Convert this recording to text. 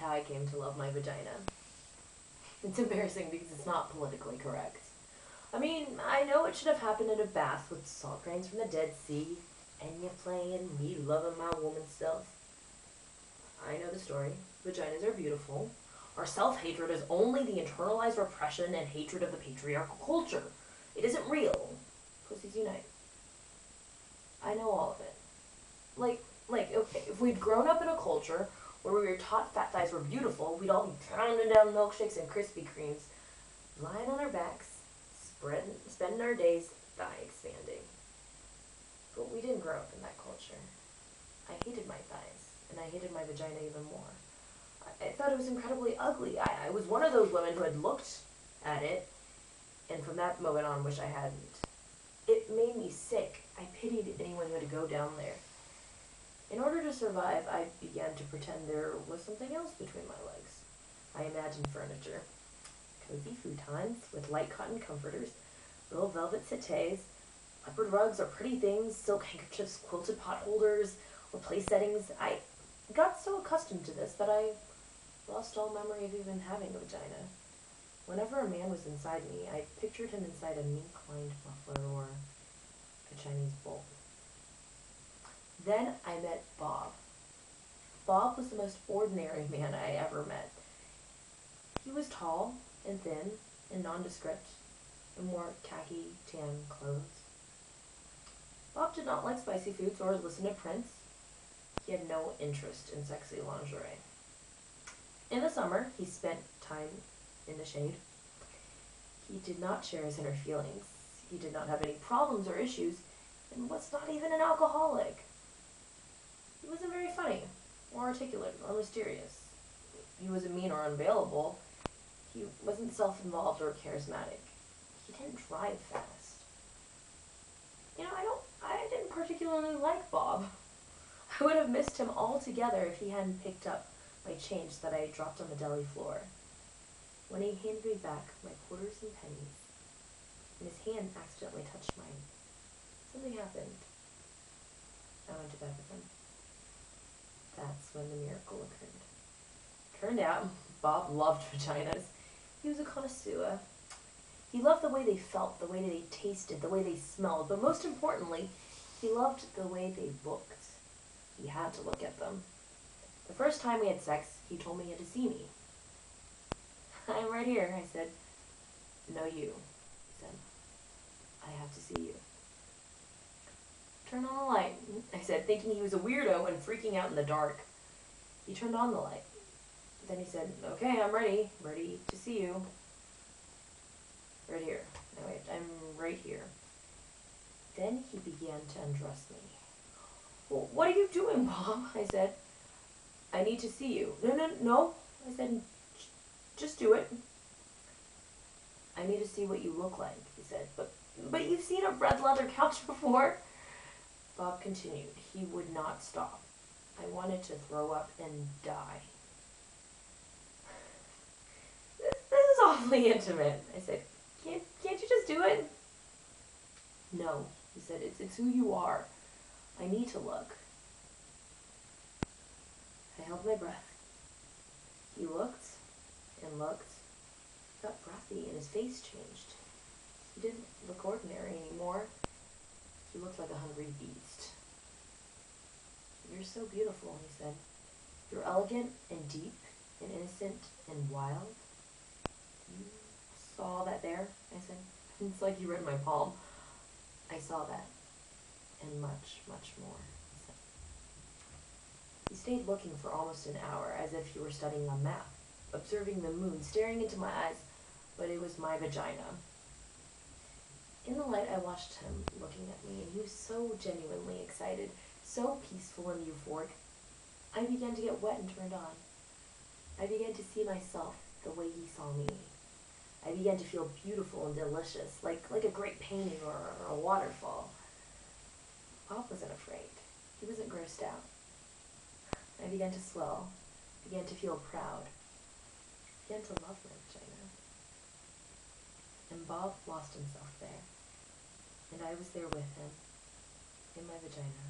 how I came to love my vagina. It's embarrassing because it's not politically correct. I mean, I know it should have happened in a bath with salt grains from the Dead Sea, Enya playing, me loving my woman self. I know the story. Vaginas are beautiful. Our self-hatred is only the internalized repression and hatred of the patriarchal culture. It isn't real. Pussies unite. I know all of it. Okay, if we'd grown up in a culture where we were taught fat thighs were beautiful, we'd all be pounding down milkshakes and Krispy Kremes, lying on our backs, spending our days thigh expanding. But we didn't grow up in that culture. I hated my thighs, and I hated my vagina even more. I thought it was incredibly ugly. I was one of those women who had looked at it, and from that moment on, wish I hadn't. It made me sick. I pitied anyone who had to go down there. In order to survive, I began to pretend there was something else between my legs. I imagined furniture. Cozy futons with light cotton comforters, little velvet settees, leopard rugs or pretty things, silk handkerchiefs, quilted pot holders, or place settings. I got so accustomed to this that I lost all memory of even having a vagina. Whenever a man was inside me, I pictured him inside a mink-lined muffler or a Chinese bowl. Then I met Bob. Bob was the most ordinary man I ever met. He was tall and thin and nondescript and wore khaki tan clothes. Bob did not like spicy foods or listen to Prince. He had no interest in sexy lingerie. In the summer, he spent time in the shade. He did not share his inner feelings. He did not have any problems or issues, and was not even an alcoholic. He wasn't very funny, or articulate, or mysterious. He wasn't mean or unavailable. He wasn't self-involved or charismatic. He didn't drive fast. I didn't particularly like Bob. I would have missed him altogether if he hadn't picked up my change that I dropped on the deli floor. When he handed me back my quarters and pennies, and his hand accidentally touched mine, something happened. I went to bed with him. That's when the miracle occurred. Turned out, Bob loved vaginas. He was a connoisseur. He loved the way they felt, the way they tasted, the way they smelled, but most importantly, he loved the way they looked. He had to look at them. The first time we had sex, he told me he had to see me. I'm right here, I said. No, you. He said, I have to see you. Turn on the light, I said, thinking he was a weirdo and freaking out in the dark. He turned on the light. Then he said, okay, I'm ready. Ready to see you. Right here. No, wait, I'm right here. Then he began to undress me. Well, what are you doing, Bob? I said. I need to see you. No. I said, just do it. I need to see what you look like, he said. But you've seen a red leather couch before. Bob continued. He would not stop. I wanted to throw up and die. This is awfully intimate, I said. Can't you just do it? No, he said. It's who you are. I need to look. I held my breath. He looked and looked. He got breathy and his face changed. He didn't look ordinary anymore. He looked like a hungry beast. You're so beautiful, he said. You're elegant and deep and innocent and wild. You saw that there? I said. It's like you read my palm. I saw that. And much, much more, he said. He stayed looking for almost an hour, as if he were studying a map, observing the moon, staring into my eyes, but it was my vagina. In the light, I watched him looking at me, and he was so genuinely excited, so peaceful and euphoric. I began to get wet and turned on. I began to see myself the way he saw me. I began to feel beautiful and delicious, like a great painting or a waterfall. Bob wasn't afraid. He wasn't grossed out. I began to swell, began to feel proud, began to love my vagina. And Bob lost himself there, and I was there with him, in my vagina.